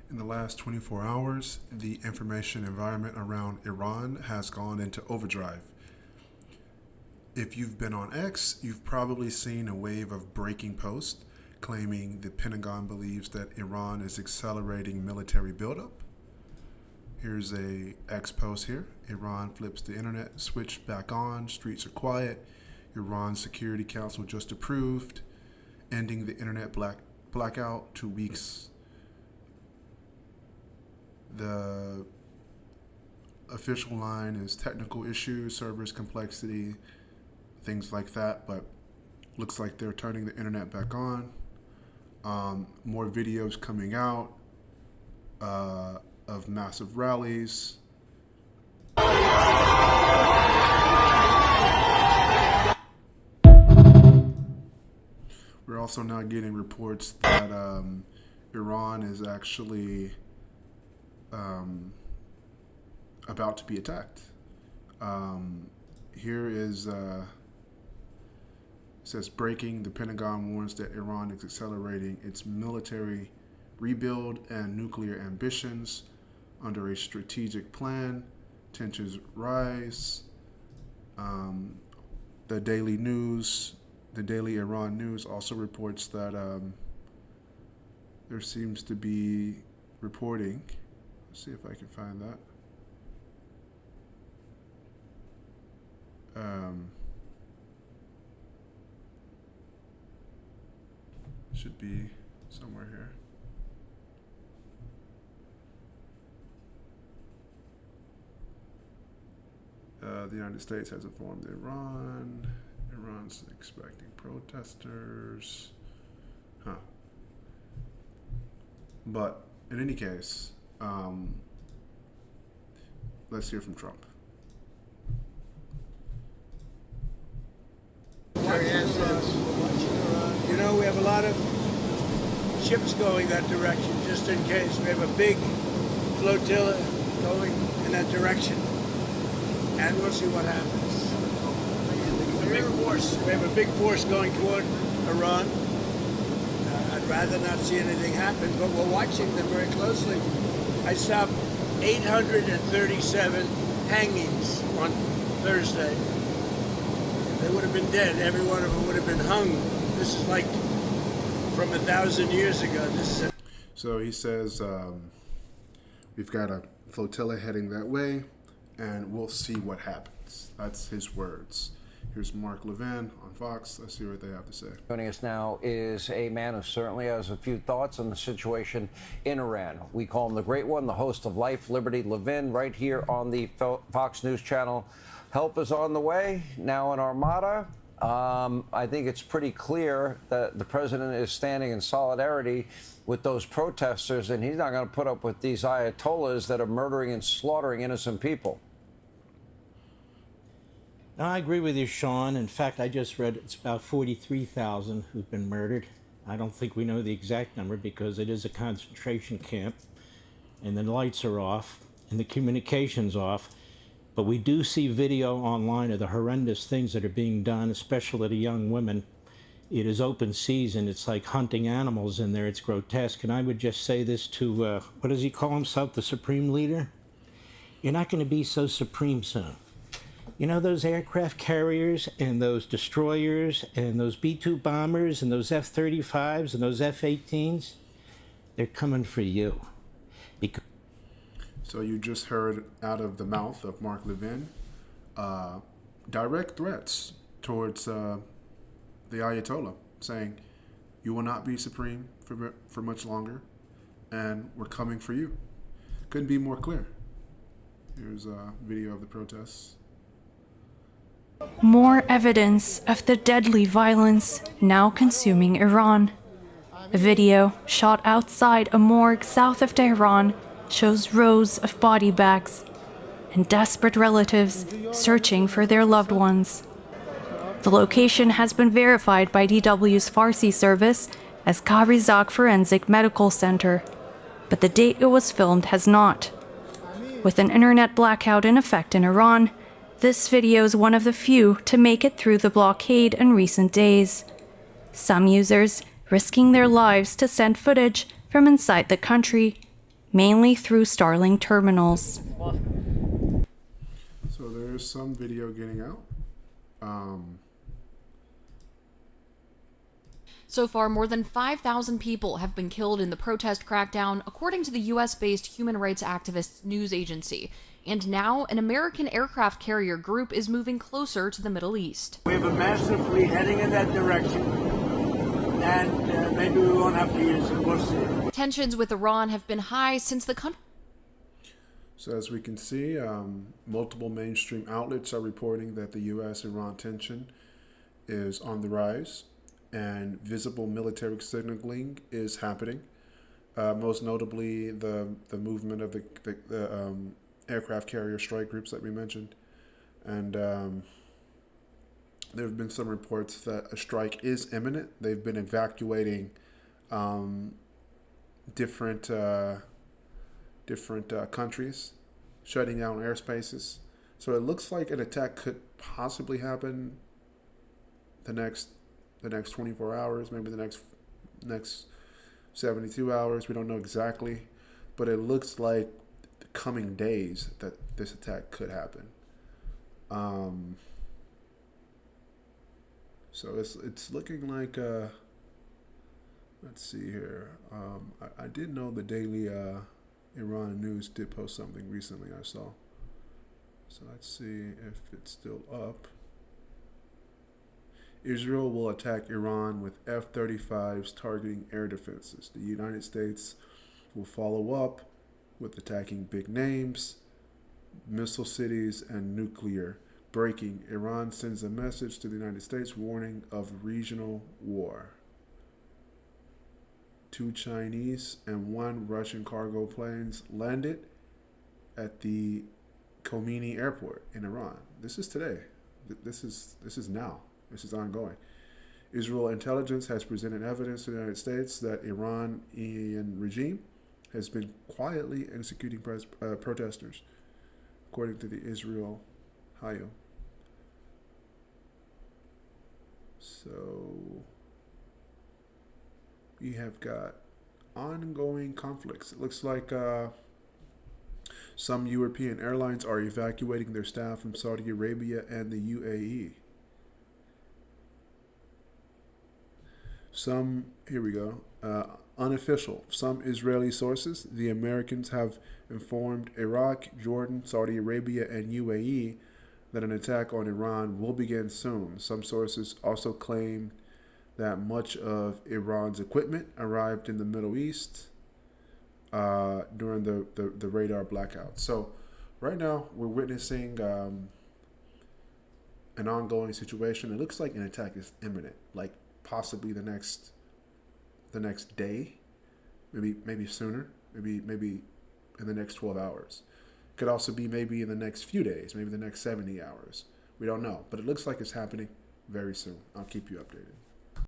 In the last 24 hours, the information environment around Iran has gone into overdrive. If you've been on X, you've probably seen a wave of breaking posts claiming the Pentagon believes that Iran is accelerating military buildup. Here's a X post here. Iran flips the internet switch back on. Streets are quiet. Iran Security Council just approved ending the internet blackout 2 weeks. The official line is technical issues, servers complexity, things like that, but looks like they're turning the internet back on. More videos coming out of massive rallies. We're also now getting reports that Iran is actually about to be attacked. Here is it says breaking. The Pentagon warns that Iran is accelerating its military rebuild and nuclear ambitions under a strategic plan. Tensions rise. The Daily Iran News also reports that there seems to be reporting. Let's see if I can find that. Should be somewhere here. The United States has informed Iran. Iran's expecting protesters. But in any case, let's hear from Trump. You know, we have a lot of ships going that direction, just in case. We have a big flotilla going in that direction, and we'll see what happens. We have a big force going toward Iran. I'd rather not see anything happen, but we're watching them very closely. I stopped 837 hangings on Thursday. They would have been dead. Every one of them would have been hung. This is like from 1,000 years ago. So he says we've got a flotilla heading that way, and we'll see what happens. That's his words. Here's Mark Levin on Fox. Let's see what they have to say. Joining us now is a man who certainly has a few thoughts on the situation in Iran. We call him the Great One, the host of Life, Liberty, Levin, right here on the Fox News channel. Help is on the way, now in Armada. I think it's pretty clear that the president is standing in solidarity with those protesters, and he's not going to put up with these ayatollahs that are murdering and slaughtering innocent people. I agree with you, Sean. In fact, I just read it's about 43,000 who've been murdered. I don't think we know the exact number because it is a concentration camp, and the lights are off, and the communication's off. But we do see video online of the horrendous things that are being done, especially to young women. It is open season. It's like hunting animals in there. It's grotesque. And I would just say this to, what does he call himself, the supreme leader? You're not going to be so supreme soon. You know, those aircraft carriers and those destroyers and those B-2 bombers and those F-35s and those F-18s, they're coming for you. So you just heard out of the mouth of Mark Levin direct threats towards the Ayatollah, saying, you will not be supreme for much longer, and we're coming for you. Couldn't be more clear. Here's a video of the protests. More evidence of the deadly violence now consuming Iran. A video shot outside a morgue south of Tehran shows rows of body bags and desperate relatives searching for their loved ones. The location has been verified by DW's Farsi service as Karizak Forensic Medical Center, but the date it was filmed has not. With an internet blackout in effect in Iran, this video is one of the few to make it through the blockade in recent days. Some users risking their lives to send footage from inside the country, mainly through Starlink terminals. So there's some video getting out. So far, more than 5,000 people have been killed in the protest crackdown, according to the US-based human rights activist news agency. And now, an American aircraft carrier group is moving closer to the Middle East. We have a massive fleet heading in that direction, and maybe we won't have to use it. We'll see. Tensions with Iran have been high since the country. So as we can see, multiple mainstream outlets are reporting that the U.S.-Iran tension is on the rise, and visible military signaling is happening. Most notably, the movement of the aircraft carrier strike groups that we mentioned, and there have been some reports that a strike is imminent. They've been evacuating different countries, shutting down airspaces. So it looks like an attack could possibly happen the next 24 hours, maybe the next 72 hours. We don't know exactly, but it looks like the coming days that this attack could happen. So it's looking like let's see here. I did know the daily Iran news did post something recently I saw. So let's see if it's still up. Israel will attack Iran with F-35s targeting air defenses. The United States will follow up with attacking big names, missile cities, and nuclear. Breaking, Iran sends a message to the United States warning of regional war. 2 Chinese and 1 Russian cargo planes landed at the Khomeini airport in Iran. This is today. This is now. This is ongoing. Israel intelligence has presented evidence to the United States that Iranian regime has been quietly executing protesters, according to the Israel Hayom. So we have got ongoing conflicts. It looks like some European airlines are evacuating their staff from Saudi Arabia and the UAE. Here we go. Unofficial. Some Israeli sources, the Americans have informed Iraq, Jordan, Saudi Arabia, and UAE that an attack on Iran will begin soon. Some sources also claim that much of Iran's equipment arrived in the Middle East during the radar blackout. So right now we're witnessing an ongoing situation. It looks like an attack is imminent, like possibly the next day, maybe sooner, maybe in the next 12 hours. Could also be maybe in the next few days, maybe the next 70 hours. We don't know, but it looks like it's happening very soon. I'll keep you updated.